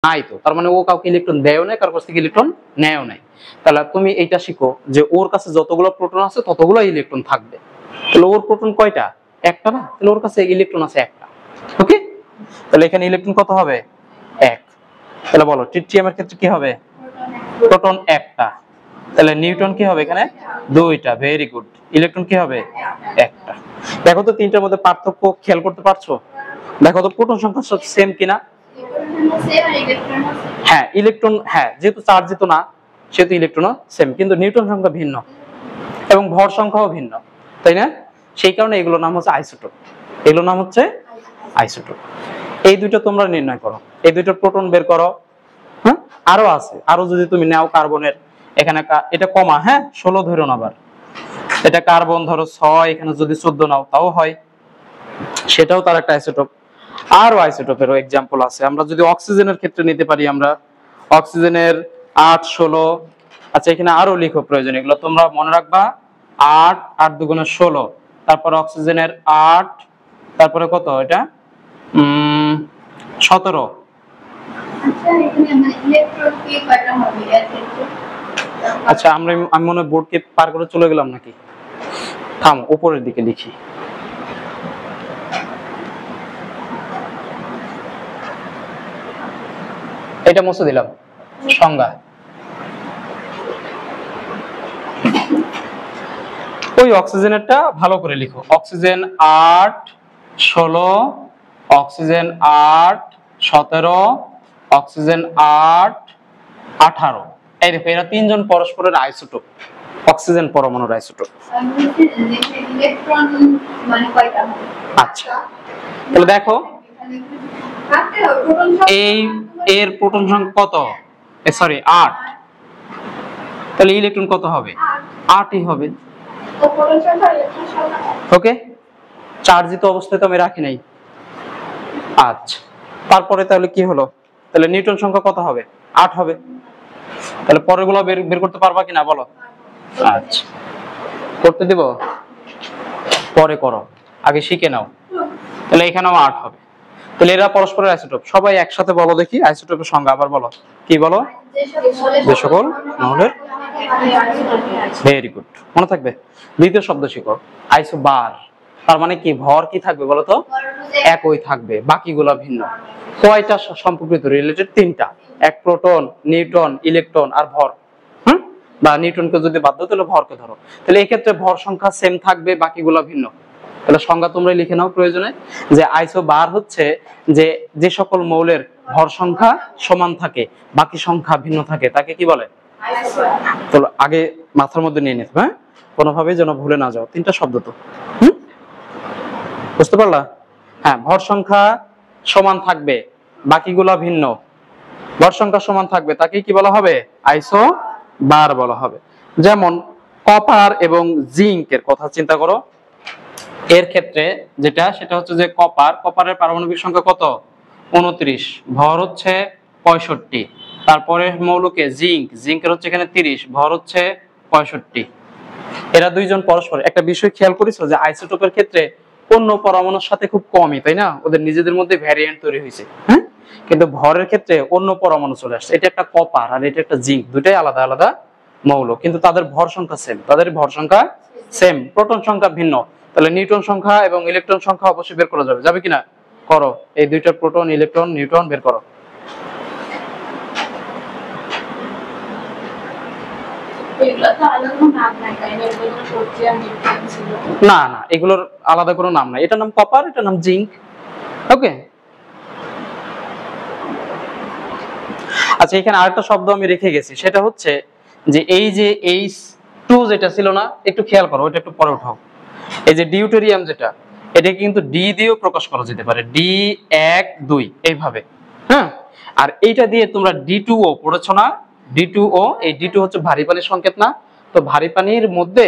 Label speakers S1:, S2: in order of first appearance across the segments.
S1: নাই তো, তার মানে ও কাউকে ইলেকট্রন দেয়ও নাই, কারোর কাছ থেকে ইলেকট্রন নেয়ও নাই। তাহলে তুমি এইটা শিখো যে ওর কাছে যতগুলো প্রোটন আছে ততগুলো ইলেকট্রন থাকবে। তাহলে ওর প্রোটন কয়টা? একটা না, তাহলে ওর কাছে ইলেকট্রন আছে একটা। ওকে, তাহলে এখানে ইলেকট্রন কত হবে? এক। তাহলে বলো ট্রিটিয়াম এর ক্ষেত্রে কি হবে? প্রোটন একটা। তাহলে নিউট্রন কি হবে এখানে? দুইটা। Very good. ইলেকট্রন কি হবে? একটা। দেখো তো তিনটার মধ্যে পার্থক্য খেয়াল করতে পারছো? দেখো তো প্রোটন সংখ্যা সেম কিনা। হ্যাঁ ইলেকট্রন, হ্যাঁ যেহেতু চার্জিত না সেহেতু ইলেকট্রনও সেম, কিন্তু নিউট্রন সংখ্যা ভিন্ন এবং ভর সংখ্যাও ভিন্ন, তাই না? সেই কারণে এগুলোর নাম হচ্ছে আইসোটোপ। এগুলোর নাম হচ্ছে আইসোটোপ। এই দুইটা তোমরা নির্ণয় করো, এই দুইটার প্রোটন বের করো। হ্যাঁ আরো আছে, আরো যদি তুমি নাও কার্বনের, এখানে এটা কমা, হ্যাঁ 16 ধরো না, আবার এটা কার্বন ধরো 6, এখানে যদি 14 নাও তাও হয়, সেটাও তার একটা আইসোটোপ। আরো আইসোটোপেরও एग्जांपल আছে। আমরা যদি অক্সিজেনের ক্ষেত্রে নিতে পারি, আমরা অক্সিজেনের 8 16, আচ্ছা এখানে আরো লিখো প্রয়োজন, এগুলো তোমরা মনে রাখবা। 8 8 দুগুণে 16, তারপর অক্সিজেনের 8, তারপরে কত এটা 17।
S2: আচ্ছা এখানে মানে ইলেকট্রন কি কয়টা হবে এর ক্ষেত্রে?
S1: আচ্ছা আমি মনে হয় বোর্ডকে পার করে চলে গেলাম নাকি, থাম উপরের দিকে লিখি। এটা মুছে দিলাম সংজ্ঞা। ওই অক্সিজেনেরটা ভালো করে লিখো। Oxygen 8 16, oxygen 8 17, oxygen 8 18। এই দেখো এরা তিনজন পরস্পরের আইসোটোপ, অক্সিজেন পরমাণুর আইসোটোপ।
S2: ইলেকট্রন মানে কয়টা হবে?
S1: আচ্ছা তাহলে দেখো এই এর প্রোটন সংখ্যা কত? সরি 8, তাহলে ইলেকট্রন কত হবে? 8ই হবে। ওকে, চার্জিত অবস্থায় তো আমি রাখি নাই। আচ্ছা তারপরে তাহলে কি হলো? তাহলে নিউটন সংখ্যা কত হবে? 8 হবে। তাহলে পরেরগুলো বের করতে পারবা কিনা বলো? আচ্ছা করতে দিব, পরে করো, আগে শিখে নাও। তাহলে এখানেও 8 হবে। তাহলে এরা পরস্পরের আইসোটোপ। সবাই একসাথে বলো দেখি আইসোটোপের সংজ্ঞা আবার বলো। কি বলো? যে সকল মৌলের, ভেরি গুড, মনে থাকবে। দ্বিতীয় শব্দ শিখো আইসোবার। তার মানে কি ভর কি থাকবে বলো তো? একই থাকবে, বাকিগুলো ভিন্ন। কয়টা সম্পর্কিত রিলেটেড? তিনটা, এক প্রোটন, নিউট্রন, ইলেকট্রন আর ভর। বা নিউট্রনকে যদি বাদ দাও তাহলে ভরকে ধরো। তাহলে এই ক্ষেত্রে ভর সংখ্যা সেম থাকবে, বাকিগুলো ভিন্ন। তাহলে সংজ্ঞা তোমরা লিখে নাও প্রয়োজনে, যে আইসোবার হচ্ছে যে যে সকল মৌলের ভর সংখ্যা সমান থাকে, বাকি সংখ্যা ভিন্ন থাকে, তাকে কি বলে? তো আগে মাথার মধ্যে নিয়ে নিতে, হ্যাঁ কোনোভাবেই যেন ভুলে না যাও। তিনটা শব্দ তো, বুঝতে পারলা? হ্যাঁ ভর সংখ্যা সমান থাকবে, বাকিগুলো ভিন্ন। ভর সংখ্যা সমান থাকবে তাকে কি বলা হবে? আইসোবার বলা হবে। যেমন কপার এবং জিঙ্কের কথা চিন্তা করো। এর ক্ষেত্রে যেটা, সেটা হচ্ছে যে কপারের পারমাণবিক সংখ্যা কত? 29, ভর হচ্ছে 65। তারপরে মৌলকে জিঙ্কের হচ্ছে এখানে 30, ভর হচ্ছে 65। এরা দুইজন পরস্পর। একটা বিষয় খেয়াল করেছো যে আইসোটোপের ক্ষেত্রে অন্য পরমাণুর সাথে খুব কমই, তাই না? ওদের নিজেদের মধ্যে ভ্যারিয়েন্ট তৈরি হয়েছে, হ্যাঁ, কিন্তু ভরের ক্ষেত্রে অন্য পরমাণু চলে আসছে। এটা একটা কপার আর এটা একটা জিঙ্ক, দুটাই আলাদা আলাদা মৌল, কিন্তু তাদের ভর সংখ্যা সেম, তাদের ভর সংখ্যা সেম, প্রোটন সংখ্যা ভিন্ন। তাহলে নিউটন সংখ্যা এবং ইলেকট্রন সংখ্যা অবশ্যই বের করা যাবে, যাবে কিনা? করো, এই দুইটা প্রোটন, ইলেকট্রন, নিউট্রন বের করো। না না, এগুলোর আলাদা কোনো নাম নাই। এটার নাম কপার, এটার নাম জিঙ্ক। ওকে, আচ্ছা এখানে আরেকটা শব্দ আমি রেখে গেছি, সেটা হচ্ছে যে এই যে H2 যেটা ছিল না, একটু খেয়াল করো, ওটা একটু পরে উঠাও। এই যে ডিউটেরিয়াম যেটা, এটা কিন্তু ডি দিয়েও প্রকাশ করা যেতে পারে, ডি 1 2 এইভাবে, হ্যাঁ। আর এইটা দিয়ে তোমরা D2O পড়েছো না? D2O, এই D2 হচ্ছে ভারী পানির সংকেত না? তো ভারী পানির মধ্যে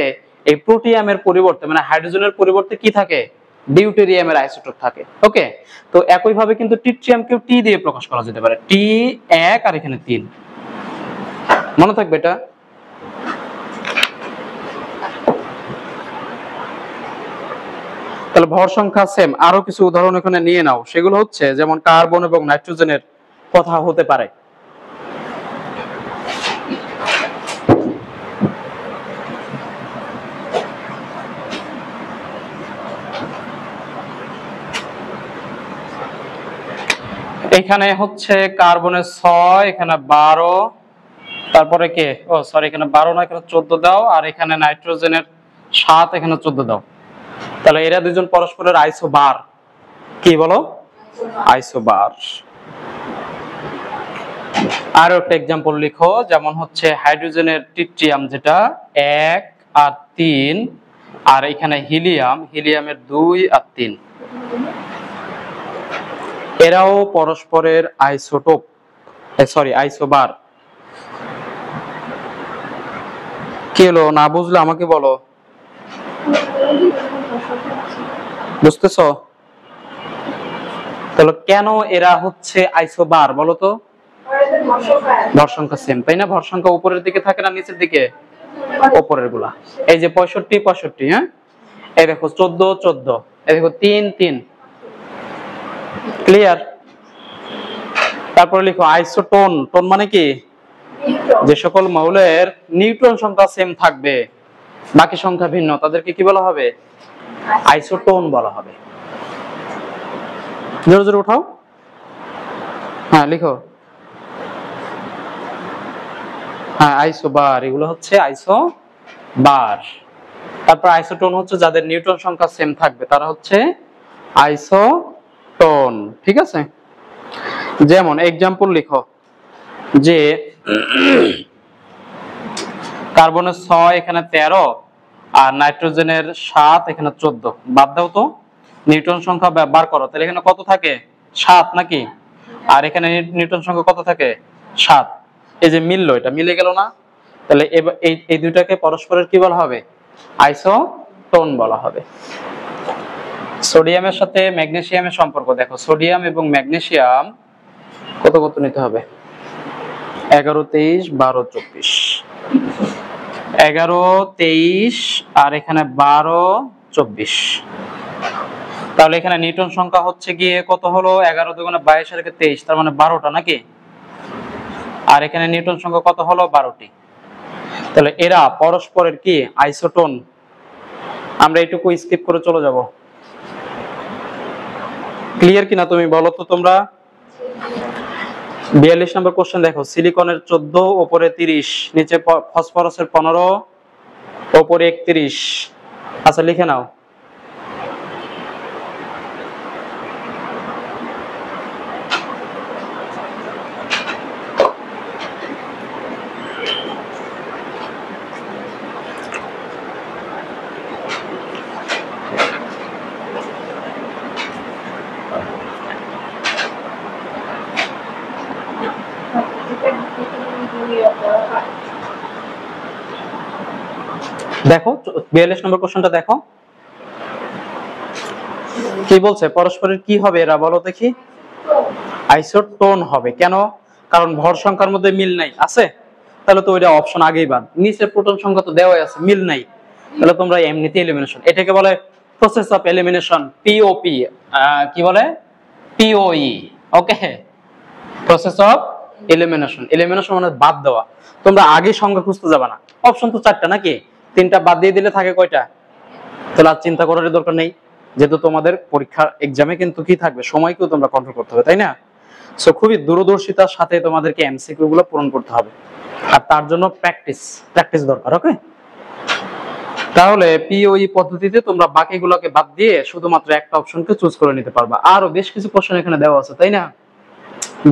S1: এই প্রোটিয়ামের পরিবর্তে মানে হাইড্রোজেনের পরিবর্তে কি থাকে? ডিউটেরিয়ামের আইসোটোপ থাকে। ওকে, তো একই ভাবে কিন্তু ট্রিটিয়ামকেও টি দিয়ে প্রকাশ করা যেতে পারে, টি 1 আর এখানে 3, মনে থাকবে এটা। তাহলে ভর সংখ্যা সেম। আরো কিছু উদাহরণ এখানে নিয়ে নাও, সেগুলো হচ্ছে যেমন কার্বন এবং নাইট্রোজেনের কথা হতে পারে। এখানে হচ্ছে কার্বনের 6, এখানে 12, তারপরে কে, ও সরি এখানে 12 না, এখানে 14 দাও, আর এখানে নাইট্রোজেনের 7, এখানে 14 দাও। তাহলে এরা দুজন পরস্পরের আইসোবার। কি বলো? আইসোবার। আরো একটা एग्जांपल লিখো, যেমন হচ্ছে হাইড্রোজেনের ট্রিটিয়াম যেটা 1 আর 3, আর এখানে হিলিয়ামের 2 আর 3, এরাও পরস্পরের আইসোটোপ, সরি আইসোবার। কি হলো, না বুঝলে আমাকে বলো। বুঝতেছো? তাহলে কেন এরা হচ্ছে আইসোবার বলো তো? ভর সংখ্যা সেম, তাই না? ভর সংখ্যা উপরের দিকে থাকে না নিচের দিকে? উপরের গুলা। এই যে 65 65, হ্যাঁ, এই দেখো 14 14, এই দেখো 3 3। ক্লিয়ার? তারপরে লিখো আইসোটোন। টোন মানে কি? যে সকল মৌলের নিউট্রন সংখ্যা সেম থাকবে, বাকি সংখ্যা ভিন্ন, তাদেরকে কি বলা হবে? আইসোটোন বলা হবে। জোরে জোরে উঠাও। হ্যাঁ লিখো। হ্যাঁ আইসোবার, এগুলো হচ্ছে আইসোবার। তারপর আইসোটোন হচ্ছে যাদের নিউট্রন সংখ্যা সেম থাকবে, তারা হচ্ছে আইসোটোন। ঠিক আছে? যেমন एग्जांपल লিখো যে কার্বনের 6, এখানে 13, আর নাইট্রোজেনের 7, এখানে 14। বাদ দাও তো, নিউট্রন সংখ্যা বার করো। তাহলে এখানে কত থাকে? 7 নাকি? আর এখানে নিউট্রন সংখ্যা কত থাকে? 7। এই যে মিললো, এটা মিলে গেল না? তাহলে এই দুইটাকে পরস্পরের কি বলা হবে? আইসোটোন বলা হবে। সোডিয়ামের সাথে ম্যাগনেসিয়ামের সম্পর্ক দেখো। সোডিয়াম এবং ম্যাগনেসিয়াম কত কত নিতে হবে? 11 23 12 24, 11 23 আর এখানে 12 24। তাহলে এখানে নিউটন সংখ্যা হচ্ছে গিয়ে কত হলো? 11 দুগুণে 22 আর 23, তার মানে 12টা নাকি? আর এখানে নিউটন সংখ্যা কত হলো? 12টি। তাহলে এরা পরস্পরের কি? আইসোটোন। আমরা এইটুকু স্কিপ করে চলে যাব। ক্লিয়ার কিনা তুমি বলো তো তোমরা? 42 নম্বর কোশ্চেন দেখো। সিলিকনের 14, উপরে 30, নিচে ফসফরাসের 15, উপরে 31। আচ্ছা লিখে নাও। দেখো 42 নম্বর কোশ্চেনটা দেখো কি বলছে। পরস্পরের কি হবে এরা বলো দেখি? আইসোটোন হবে। কেন? কারণ ভর সংখ্যার মধ্যে মিল নাই, আছে? তাহলে তো ওইটা অপশন আগেই বাদ। নিচে প্রোটন সংখ্যা তো দেওয়াই আছে, মিল নাই, তাহলে তোমরা এমনিতে এলিমিনেশন। এটাকে বলে প্রসেস অফ এলিমিনেশন, পিওপি। কি বলে? পিওই। ওকে, প্রসেস অফ এলিমিনেশন। এলিমিনেশন মানে বাদ দেওয়া। তোমরা আগে সংখ্যা খুঁজতে যাবে না। অপশন তো 4টা নাকি? 3টা বাদ দিয়ে দিলে থাকে কয়টা? তাহলে আর চিন্তা করার দরকার নেই, যেহেতু তোমাদের পরীক্ষার এক্সামে কিন্তু কি থাকবে? সময়কেও তোমরা কন্ট্রোল করতে হবে, তাই না? সো খুবই দূরদর্শিতার সাথে তোমাদেরকে এমসিকিউ গুলো পূরণ করতে হবে, আর তার জন্য প্র্যাকটিস দরকার। ওকে, তাহলে পিওই পদ্ধতিতে তোমরা বাকিগুলোকে বাদ দিয়ে শুধুমাত্র একটা অপশনকে চুজ করে নিতে পারবা। আরো বেশ কিছু কোশ্চেন এখানে দেওয়া আছে, তাই না?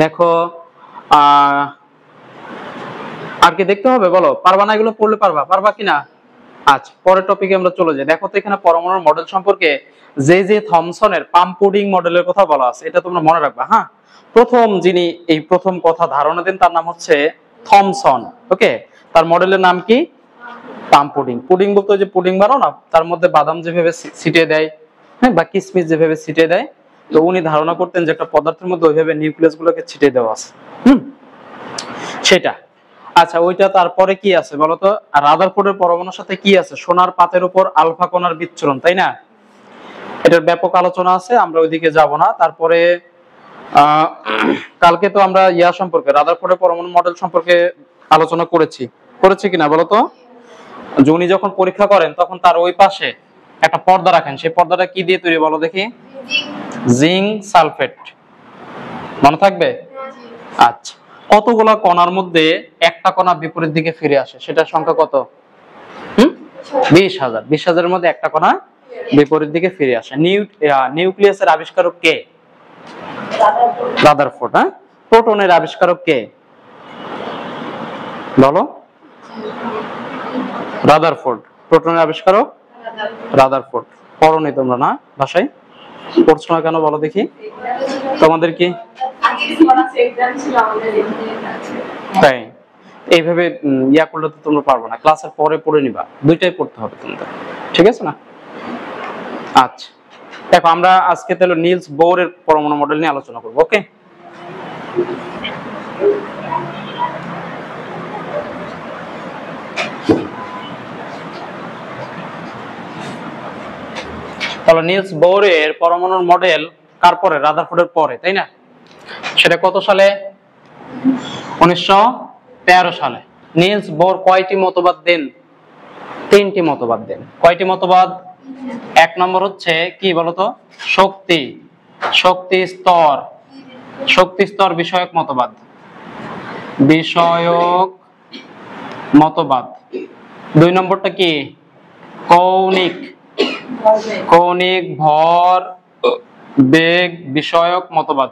S1: দেখো আর কি দেখতে হবে বলো? পারবা না? এগুলো পড়লে পারবা কিনা? আচ্ছা, পরের টপিকে আমরা চলে যাই। দেখো তো এখানে পরমাণুর মডেল সম্পর্কে যে থমসনের পাম্প পুডিং মডেলের কথা বলা আছে, এটা তোমরা মনে রাখবা। হ্যাঁ, যিনি এই প্রথম কথা ধারণা দেন তার নাম হচ্ছে থমসন। ওকে, তার মডেলের নাম কি? Pump pudding. পুডিং বলতে যে পুডিং বানাও না, তার মধ্যে বাদাম যেভাবে ছিটিয়ে দেয়, হ্যাঁ, বা কিশমিশ যেভাবে ছিটিয়ে দেয়, তো উনি ধারণা করতেন যে একটা পদার্থের মধ্যে ওইভাবে নিউক্লিয়াস গুলোকে ছিটিয়ে দেওয়া আছে। সেটা। আচ্ছা, ওইটা তারপরে কি আছে বলতো? রাদারফোর্ডের পরমাণুর সাথে কি আছে? সোনার পাতের উপর আলফা কণার বিচ্ছুরণ, তাই না? এটার ব্যাপক আলোচনা আছে, আমরা ওইদিকে যাব না। তারপরে আহ, কালকে তো আমরা ইয়া সম্পর্কে রাদারফোর্ডের পরমাণু মডেল সম্পর্কে আলোচনা করেছি কিনা বলো তো? যে উনি যখন পরীক্ষা করেন তখন তার ওই পাশে একটা পর্দা রাখেন, সেই পর্দাটা কি দিয়ে তৈরি বলো দেখি? জিঙ্ক সালফেট, মনে থাকবে? আচ্ছা, কতগুলা কণার মধ্যে একটা কণা বিপরীত দিকে ফিরে আসে, সেটার সংখ্যা কত? 20,000। 20,000-এর মধ্যে একটা কণা বিপরীত দিকে ফিরে আসে। নিউক্লিয়াসের আবিষ্কারক কে? রাদারফোর্ড। হ্যাঁ, প্রোটনের আবিষ্কারক কে বলো? রাদারফোর্ড। প্রোটনের আবিষ্কারক রাদারফোর্ড। পড়োনি তোমরা না ভাষায়? পড়ছো না কেন বলো দেখি? তোমাদের কি তাই এইভাবে ইয়া করলে তো তোমরা পারবে না, ক্লাসের পরে পড়ে নিবা, দুইটাই পড়তে হবে তোমাদের, ঠিক আছে না? আচ্ছা, দেখো আমরা আজকে তাহলে নিলস বোরের পরমাণু মডেল নিয়ে আলোচনা করব। ওকে, তাহলে নিলস বোরের পরমাণুর মডেল কার পরে? রাদারফোর্ডের পরে, তাই না? সেটা কত সালে? 1913 সালে। নিলস বোর কয়টি মতবাদ দেন? 3টি মতবাদ দেন। কয়টি মতবাদ? এক নম্বর হচ্ছে কি বলতো? শক্তি স্তর বিষয়ক মতবাদ। দুই নম্বরটা কি? কৌণিক ভর বেগ বিষয়ক মতবাদ।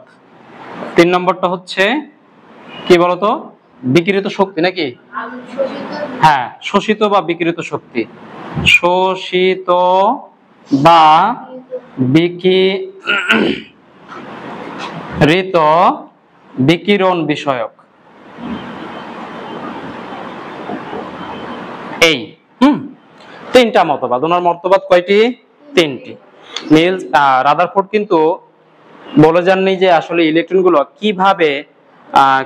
S1: 3 নম্বরটা হচ্ছে কি বলতো? বিকিরিত শক্তি, নাকি? হ্যাঁ, শোষিত বা বিকিরিত শক্তি। শোষিত বা বিকিরিত বিকিরণ বিষয়ক। এই 3টা মতবাদ। ওনার মতবাদ কয়টি? 3টি। নিলস রাদারফোর্ড কিন্তু বলে যাননি যে আসলে ইলেকট্রন গুলো কিভাবে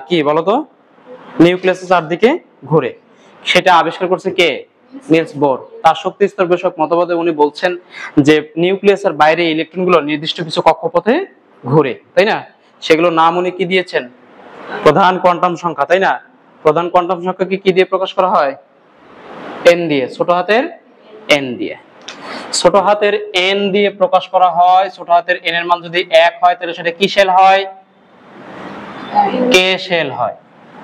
S1: কি বলতো নিউক্লিয়াসের চারদিকে ঘুরে, সেটা আবিষ্কার করছে কে? Nils bore. তার শক্তি স্তর বিষয়ক মতবাদে উনি বলছেন যে নিউক্লিয়াসের বাইরে ইলেকট্রন গুলো নির্দিষ্ট কিছু কক্ষপথে ঘুরে, তাই না? সেগুলো নাম উনি কি দিয়েছেন? প্রধান কোয়ান্টাম সংখ্যা, তাই না? প্রধান কোয়ান্টাম সংখ্যাকে কি দিয়ে প্রকাশ করা হয়? এন দিয়ে, ছোট হাতের এন দিয়ে। ছোট হাতের এন দিয়ে প্রকাশ করা হয়। ছোট হাতের এন এর মান যদি 1 হয় তাহলে সেটা কি শেল হয়? কে শেল হয়।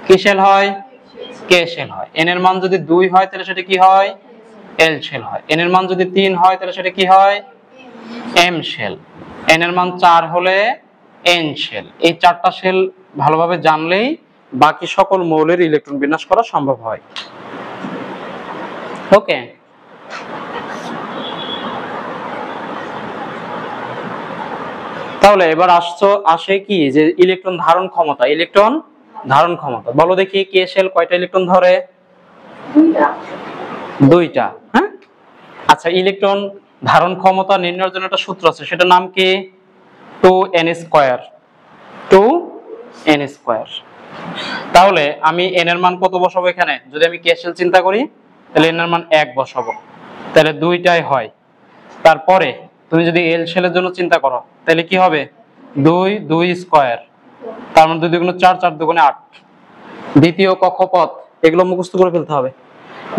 S1: কি শেল হয়? কে শেল হয়। এন এর মান যদি 2 হয় তাহলে সেটা কি হয়? এল শেল হয়। এন এর মান যদি 3 হয় তাহলে সেটা কি হয়? M shell. এন এর মান 4 হলে এন শেল। এই 4টা শেল ভালোভাবে জানলেই বাকি সকল মৌলের ইলেকট্রন বিন্যাস করা সম্ভব হয়। ওকে, তাহলে এবার আসে কি যে ইলেকট্রন ধারণ ক্ষমতা। বলো দেখি কে শেল কয়টা ইলেকট্রন ধরে? 2টা। হ্যাঁ, আচ্ছা, ইলেকট্রন ধারণ ক্ষমতা নির্ণয়ের জন্য একটা সূত্র আছে, সেটার নাম কি? 2n²। তাহলে আমি n এর মান কত বসাবো এখানে? যদি আমি কে শেল চিন্তা করি তাহলে n এর মান 1 বসাবো, তাহলে 2টাই হয়। তারপরে তুমি যদি এল শেলের জন্য চিন্তা করো তাহলে কি হবে? 2 তার মানে 2 দুগুণে 4, 4 দুগুণে 8। দ্বিতীয় কক্ষপথ, এগুলো মুখস্থ করে ফেলতে হবে।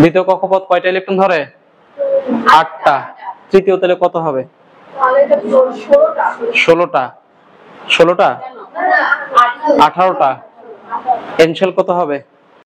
S1: দ্বিতীয় কক্ষপথ কয়টা ইলেকট্রন ধরে? 8টা। তৃতীয় তাহলে কত হবে? 16টা। 18টা। এন শেল কত হবে?